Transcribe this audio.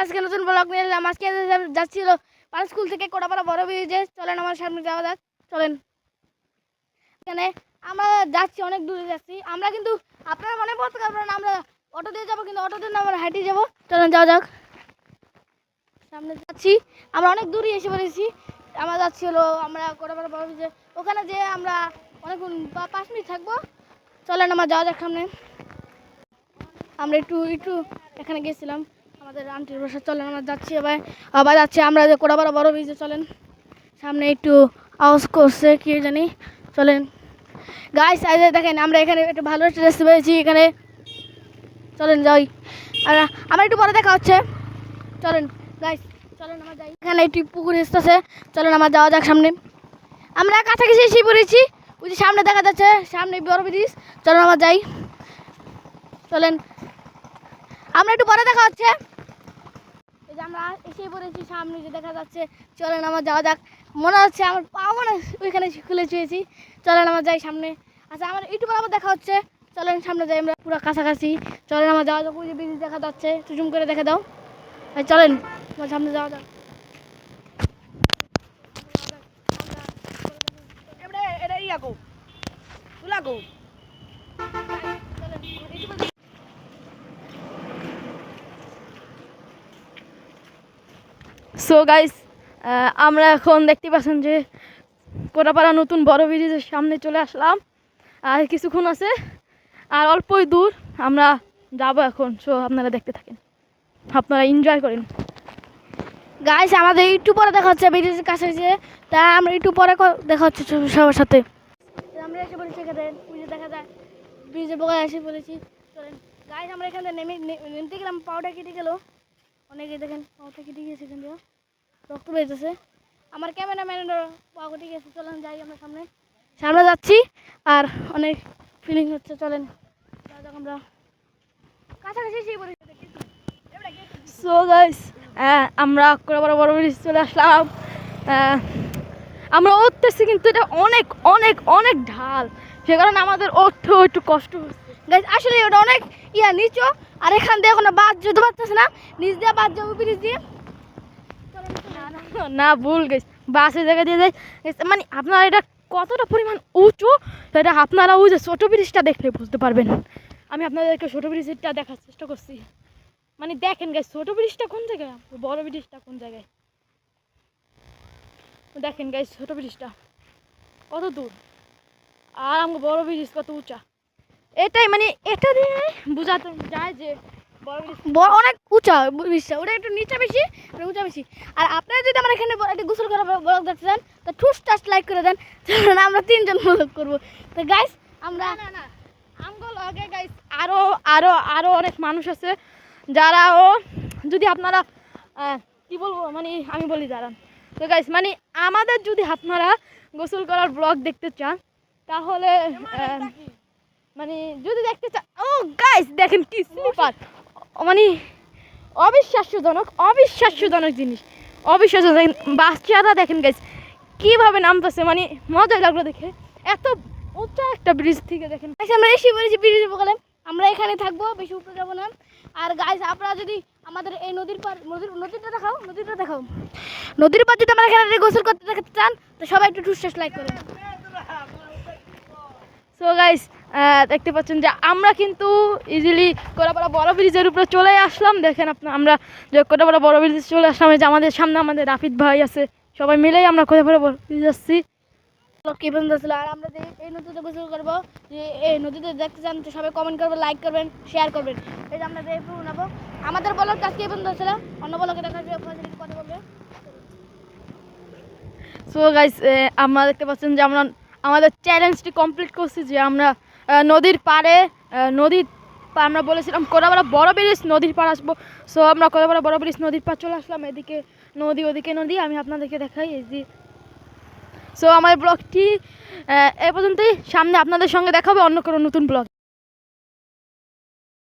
আজকে নতুন ব্লগ নিয়ে এলাম। আজকে যাচ্ছিল পান স্কুল থেকে কোটাপাড়া বড় ব্রিজে। চলেন আমার সামনে যাওয়া যাক। চলেন, এখানে আমরা যাচ্ছি, অনেক দূরে যাচ্ছি আমরা, কিন্তু আপনারা মনে পড়তে পারবেন আমরা অটো দিয়ে যাবো, কিন্তু অটো দিয়ে না, আমরা হাঁটিয়ে যাবো। চলেন যাওয়া যাক। সামনে যাচ্ছি, আমরা অনেক দূরে এসে পড়েছি। আমরা যাচ্ছি হলো আমরা কোটাপাড়া বড় ব্রিজে, ওখানে যে আমরা অনেকক্ষণ 5 মিনিট থাকবো। চলেন আমার যাওয়া যাক সামনে। আমরা একটু এখানে গেছিলাম আমাদের আন্টির বাসা। চলেন আমরা যাচ্ছি, আবার যাচ্ছি আমরা যে কোটাপাড়া বড় ব্রিজে। চলেন, সামনে একটু আওয়াজ করছে কি জানি। চলেন গাইস, দেখেন আমরা এখানে একটু ভালো ড্রেস পেয়েছি এখানে। চলেন যাই, আর আমার একটু পরে দেখা হচ্ছে। চলেন গাইস, চলেন আমরা যাই। এখানে একটু পুকুর এসতেছে, চলেন আমার যাওয়া যাক সামনে। আমরা কাছাকাছি এসে পড়েছি, ওই যে সামনে দেখা যাচ্ছে, সামনে বড় ব্রিজ। চলেন আমার যাই, চলেন আমরা একটু পরে দেখা হচ্ছে। এই যে আমরা এসে পড়েছি সামনে, যে দেখা যাচ্ছে। চলেন আমার যাওয়া যাক। মনে হচ্ছে আমার পা মনে ওইখানে খুলে ছুঁয়েছি। চলেন আমার যাই সামনে। আচ্ছা, আমার একটু আবার দেখা হচ্ছে। চলেন সামনে যাই, আমরা পুরো কাছাকাছি। চলেন আমার যাওয়া যাক, ওই যে ব্রিজ দেখা যাচ্ছে, জুম করে দেখে দাও। চলেন আমার সামনে যাওয়া যাক। সো গাইস, আমরা এখন দেখতে পাচ্ছেন যে কোটাপাড়া নতুন বড় ব্রিজের সামনে চলে আসলাম। আর কিছুক্ষণ আছে, আর অল্পই দূর আমরা যাবো এখন। সো আপনারা দেখতে থাকেন, আপনারা এনজয় করেন। গাইস, আমাদের একটু পরে দেখা হচ্ছে ব্রিজের কাছে, তা আমরা একটু পরে দেখা হচ্ছে সবার সাথে। আমরা এসে পড়েছি এখানে, ওই যে দেখা যায় ব্রিজের বোগায় এসে পড়েছি। চলেন গাইস, আমরা এখানে নেমতে গেলাম, পাউটা কেটে গেল। অনেকে দেখেন পাউটা কেটে গিয়েছে, এখান থেকে রক্ত বেরোতেছে। আমার ক্যামেরাম্যানের পাও কেটে গেছে। চলেন যাই আমরা সামনে যাচ্ছি, আর অনেক ফিলিং হচ্ছে। চলেন আমরা কাছাকাছি এসে পড়েছি। সো গাইস, আমরা কোটাপাড়া বড় ব্রিজ চলে আসলাম। আমরা উঠতেছি, কিন্তু এটা অনেক অনেক অনেক ঢাল, সে কারণে আমাদের উঠতেও একটু কষ্ট হচ্ছে। গাইস, আসলে ওটা অনেক নিচু, আর এখান দিয়ে এখন বাদ যেতে পারতেছে না, নিচ দিয়ে বাদ যাবো ব্রিজ দিয়ে। না, ভুল গেছে, বাসের জায়গা দিয়ে যাই। মানে আপনারা এটা কতটা পরিমাণ উঁচু, সেটা আপনারা ওই যে ছোটো ব্রিজটা দেখলে বুঝতে পারবেন। আমি আপনাদেরকে ছোটো ব্রিজটা দেখার চেষ্টা করছি। মানে দেখেন গাইস, ছোটো ব্রিজটা কোন জায়গায়, বড় ব্রিজটা কোন জায়গায়। দেখেন গাইস, ছোটো ব্রিজটা কত দূর, আর আমার বড় ব্রিজ কত উঁচা। এটাই মানে এটা দিয়ে বোঝাতে যায় যে অনেক উঁচা ব্রিজটা, ওটা একটু নিচা বেশি, উঁচা বেশি। আর আপনারা যদি আমার এখানে একটা গোসল করা ব্লগ দেখতে চান, তো ঠুস টাস লাইক করে দেন। আমরা 3 জন ব্লগ করবো। তো গাইস, আমরা না আমগো লগে গাইস আরো আরো আরো অনেক মানুষ আছে, যারাও যদি আপনারা কি বলবো, মানে আমি বলি দাঁড়ান। তো গাইস, মানে আমাদের যদি আপনারা গোসল করার ব্লগ দেখতে চান, তাহলে মানে যদি দেখতে চান, ও গাইস দেখেন কি স্লিপার, মানে অবিশ্বাস্যজনক জিনিস, অবিশ্বাস্যজনক। বাচ্চারা দেখেন গাইস কীভাবে নামতেছে, মানে মজা লাগলো দেখে। এত উঁচা একটা ব্রিজ থেকে দেখেন। আমরা এসে পড়েছি ব্রিজের বগলে, আমরা এখানে থাকবো, বেশি উপরে যাবো না। আর গাইস, আপনারা যদি আমাদের এই নদীর পার যদি আমরা এখানে গোসল করতে দেখতে চান, তো সবাই একটু ঠুস টাস লাইক করেন। সো গাইস, দেখতে পাচ্ছেন যে আমরা কিন্তু ইজিলি কোটাপাড়া বড় ব্রিজের উপরে চলে আসলাম। দেখেন আমরা যে কোটাপাড়া বড় ব্রিজে চলে আসলাম, এই যে আমাদের সামনে আমাদের রাফিদ ভাই আছে, সবাই মিলেই আমরা কোটাপাড়া বড় ব্রিজ আসছি। কি বন্ধু ছিল, আর আমরা যে এই নদীতে গোসল করবো, যে এই নদীতে দেখতে চান, তো সবাই কমেন্ট করবেন, লাইক করবেন, শেয়ার করবেন। এই যে আমরা যে নেবো, আমাদের বলার কাজ কি বন্ধু ছিল, অন্য বলকে দেখা কথা বলবে। সো গাইস, আমরা দেখতে পাচ্ছেন যে আমরা আমাদের চ্যালেঞ্জটি কমপ্লিট করছি, যে আমরা নদীর পাড়ে আমরা বলেছিলাম কোটাপাড়া বড় ব্রিজ নদীর পাড় আসবো। সো আমরা কোটাপাড়া বড় ব্রিজ নদীর পাড় চলে আসলাম। এদিকে নদী, ওদিকে নদী, আমি আপনাদেরকে দেখাই এই যে। সো আমার ব্লগটি এ পর্যন্তই, সামনে আপনাদের সঙ্গে দেখাবে অন্য কোনো নতুন ব্লগ।